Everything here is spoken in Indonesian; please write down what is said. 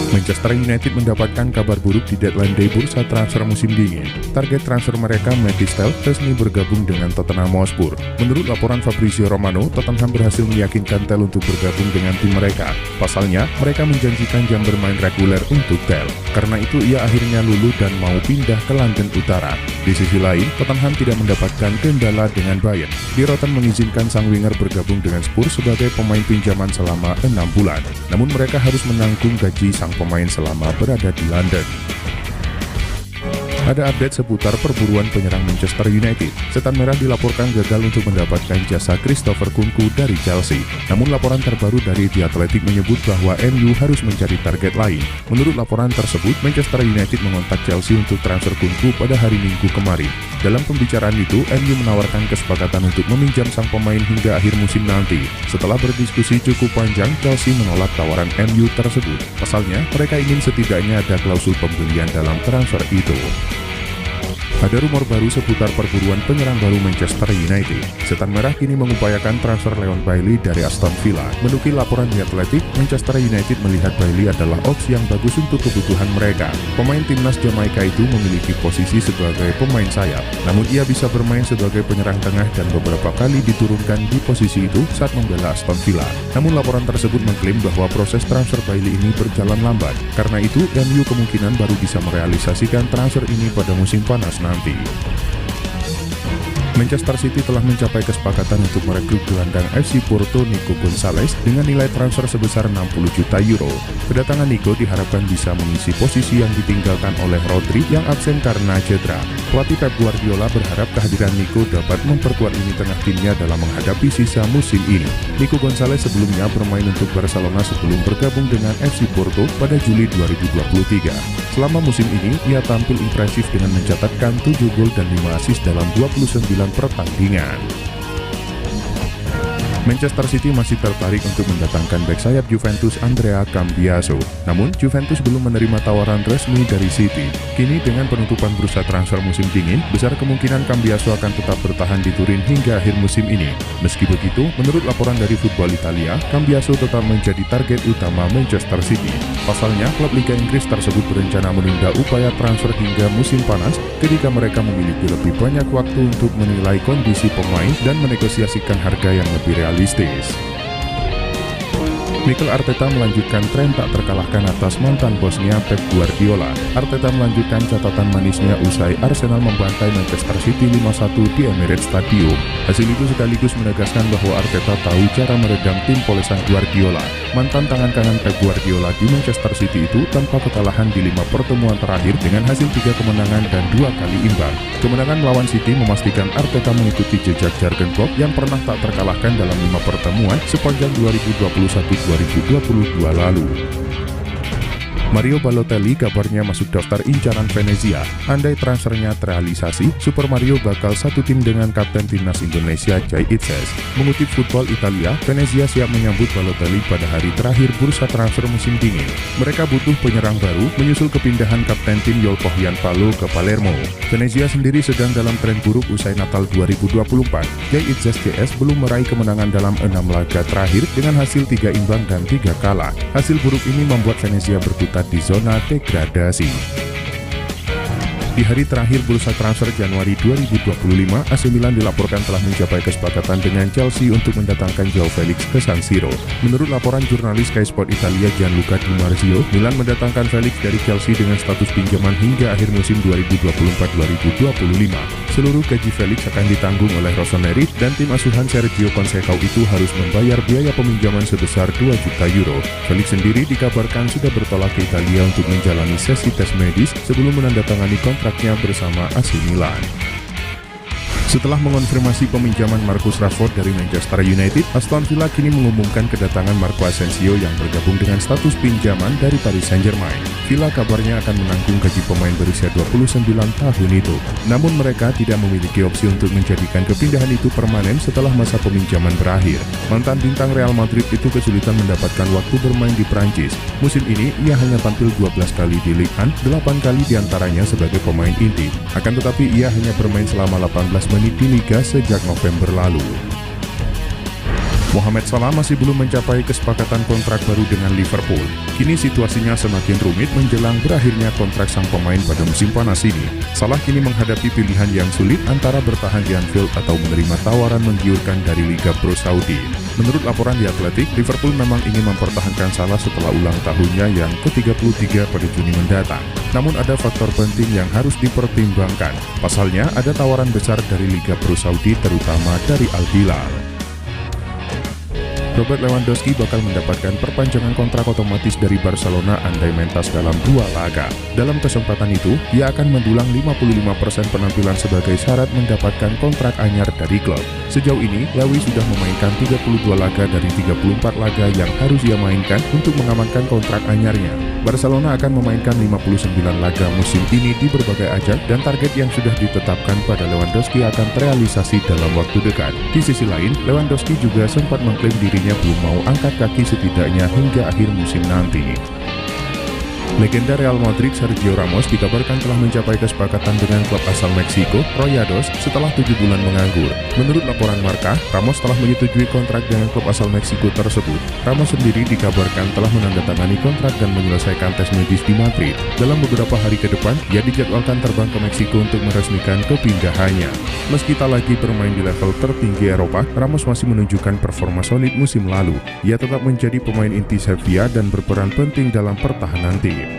Manchester United mendapatkan kabar buruk di deadline day bursa transfer musim dingin. Target transfer mereka, Matt Stell, resmi bergabung dengan Tottenham Hotspur. Menurut laporan Fabrizio Romano, Tottenham berhasil meyakinkan Tell untuk bergabung dengan tim mereka. Pasalnya, mereka menjanjikan jam bermain reguler untuk Tell. Karena itu, ia akhirnya luluh dan mau pindah ke London Utara. Di sisi lain, Tottenham tidak mendapatkan kendala dengan Bayern. Di Rotten mengizinkan sang winger bergabung dengan Spurs sebagai pemain pinjaman selama 6 bulan. Namun mereka harus menanggung gaji sang pemain selama berada di London. Ada update seputar perburuan penyerang Manchester United. Setan Merah dilaporkan gagal untuk mendapatkan jasa Christopher Nkunku dari Chelsea. Namun laporan terbaru dari The Athletic menyebut bahwa MU harus mencari target lain. Menurut laporan tersebut, Manchester United mengontak Chelsea untuk transfer Nkunku pada hari Minggu kemarin. Dalam pembicaraan itu, MU menawarkan kesepakatan untuk meminjam sang pemain hingga akhir musim nanti. Setelah berdiskusi cukup panjang, Chelsea menolak tawaran MU tersebut. Pasalnya, mereka ingin setidaknya ada klausul pembelian dalam transfer itu. Ada rumor baru seputar perburuan penyerang baru Manchester United. Setan Merah kini mengupayakan transfer Leon Bailey dari Aston Villa. Menukil laporan The Athletic, Manchester United melihat Bailey adalah opsi yang bagus untuk kebutuhan mereka. Pemain timnas Jamaika itu memiliki posisi sebagai pemain sayap, namun ia bisa bermain sebagai penyerang tengah dan beberapa kali diturunkan di posisi itu saat membela Aston Villa. Namun laporan tersebut mengklaim bahwa proses transfer Bailey ini berjalan lambat. Karena itu, MU kemungkinan baru bisa merealisasikan transfer ini pada musim panas nanti. Manchester City telah mencapai kesepakatan untuk merekrut gelandang FC Porto Nico Gonzalez dengan nilai transfer sebesar 60 juta euro. Kedatangan Nico diharapkan bisa mengisi posisi yang ditinggalkan oleh Rodri yang absen karena cedera. Pelatih Pep Guardiola berharap kehadiran Nico dapat memperkuat lini tengah timnya dalam menghadapi sisa musim ini. Nico Gonzalez sebelumnya bermain untuk Barcelona sebelum bergabung dengan FC Porto pada Juli 2023. Selama musim ini, ia tampil impresif dengan mencatatkan 7 gol dan 5 assist dalam 29 pertandingan. Manchester City masih tertarik untuk mendatangkan bek sayap Juventus Andrea Cambiaso. Namun, Juventus belum menerima tawaran resmi dari City. Kini dengan penutupan bursa transfer musim dingin, besar kemungkinan Cambiaso akan tetap bertahan di Turin hingga akhir musim ini. Meski begitu, menurut laporan dari Football Italia, Cambiaso tetap menjadi target utama Manchester City. Pasalnya, klub Liga Inggris tersebut berencana menunda upaya transfer hingga musim panas ketika mereka memiliki lebih banyak waktu untuk menilai kondisi pemain dan menegosiasikan harga yang lebih realistis. Mikel Arteta melanjutkan tren tak terkalahkan atas mantan bosnya Pep Guardiola. Arteta melanjutkan catatan manisnya usai Arsenal membantai Manchester City 5-1 di Emirates Stadium. Hasil itu sekaligus menegaskan bahwa Arteta tahu cara meredam tim polesan Guardiola. Mantan tangan kanan Pep Guardiola di Manchester City itu tanpa kekalahan di 5 pertemuan terakhir dengan hasil 3 kemenangan dan 2 kali imbang. Kemenangan melawan City memastikan Arteta mengikuti jejak Jurgen Klopp yang pernah tak terkalahkan dalam 5 pertemuan sepanjang 2021-2022 lalu. Mario Balotelli kabarnya masuk daftar incaran Venezia. Andai transfernya terrealisasi, Super Mario bakal satu tim dengan Kapten Timnas Indonesia Jai Itzes. Mengutip Football Italia, Venezia siap menyambut Balotelli pada hari terakhir bursa transfer musim dingin. Mereka butuh penyerang baru menyusul kepindahan Kapten tim Yolpohian Palo ke Palermo. Venezia sendiri sedang dalam tren buruk usai Natal 2024. Jai Itzes JS belum meraih kemenangan dalam 6 laga terakhir dengan hasil 3 imbang dan 3 kalah. Hasil buruk ini membuat Venezia berkutat di zona degradasi. Di hari terakhir bursa transfer Januari 2025, AC Milan dilaporkan telah mencapai kesepakatan dengan Chelsea untuk mendatangkan Joao Felix ke San Siro. Menurut laporan jurnalis Sky Sport Italia Gianluca Di Marzio, Milan mendatangkan Felix dari Chelsea dengan status pinjaman hingga akhir musim 2024-2025. Seluruh gaji Felix akan ditanggung oleh Rossoneri dan tim asuhan Sergio Conceição itu harus membayar biaya peminjaman sebesar 2 juta euro. Felix sendiri dikabarkan sudah bertolak ke Italia untuk menjalani sesi tes medis sebelum menandatangani kontraknya bersama AC Milan. Setelah mengonfirmasi peminjaman Marcus Rashford dari Manchester United, Aston Villa kini mengumumkan kedatangan Marco Asensio yang bergabung dengan status pinjaman dari Paris Saint-Germain. Villa kabarnya akan menanggung gaji pemain berusia 29 tahun itu. Namun mereka tidak memiliki opsi untuk menjadikan kepindahan itu permanen setelah masa peminjaman berakhir. Mantan bintang Real Madrid itu kesulitan mendapatkan waktu bermain di Prancis. Musim ini ia hanya tampil 12 kali di Ligue 1, 8 kali diantaranya sebagai pemain inti. Akan tetapi ia hanya bermain selama 18 menit di Liga sejak November lalu. Mohamed Salah masih belum mencapai kesepakatan kontrak baru dengan Liverpool. Kini situasinya semakin rumit menjelang berakhirnya kontrak sang pemain pada musim panas ini. Salah kini menghadapi pilihan yang sulit antara bertahan di Anfield atau menerima tawaran menggiurkan dari Liga Pro Saudi. Menurut laporan The Athletic, Liverpool memang ingin mempertahankan Salah setelah ulang tahunnya yang ke-33 pada Juni mendatang. Namun ada faktor penting yang harus dipertimbangkan. Pasalnya, ada tawaran besar dari Liga Pro Saudi terutama dari Al Hilal. Robert Lewandowski bakal mendapatkan perpanjangan kontrak otomatis dari Barcelona andai mentas dalam 2 laga. Dalam kesempatan itu, ia akan mendulang 55% penampilan sebagai syarat mendapatkan kontrak anyar dari klub. Sejauh ini, Lewy sudah memainkan 32 laga dari 34 laga yang harus ia mainkan untuk mengamankan kontrak anyarnya. Barcelona akan memainkan 59 laga musim ini di berbagai ajang dan target yang sudah ditetapkan pada Lewandowski akan terrealisasi dalam waktu dekat. Di sisi lain, Lewandowski juga sempat mengklaim dirinya belum mau angkat kaki setidaknya hingga akhir musim nanti. Legenda Real Madrid Sergio Ramos dikabarkan telah mencapai kesepakatan dengan klub asal Meksiko, Rayados, setelah 7 bulan menganggur. Menurut laporan Marca, Ramos telah menyetujui kontrak dengan klub asal Meksiko tersebut. Ramos sendiri dikabarkan telah menandatangani kontrak dan menyelesaikan tes medis di Madrid. Dalam beberapa hari ke depan, ia dijadwalkan terbang ke Meksiko untuk meresmikan kepindahannya. Meski tak lagi bermain di level tertinggi Eropa, Ramos masih menunjukkan performa solid musim lalu. Ia tetap menjadi pemain inti Sevilla dan berperan penting dalam pertahanan tim.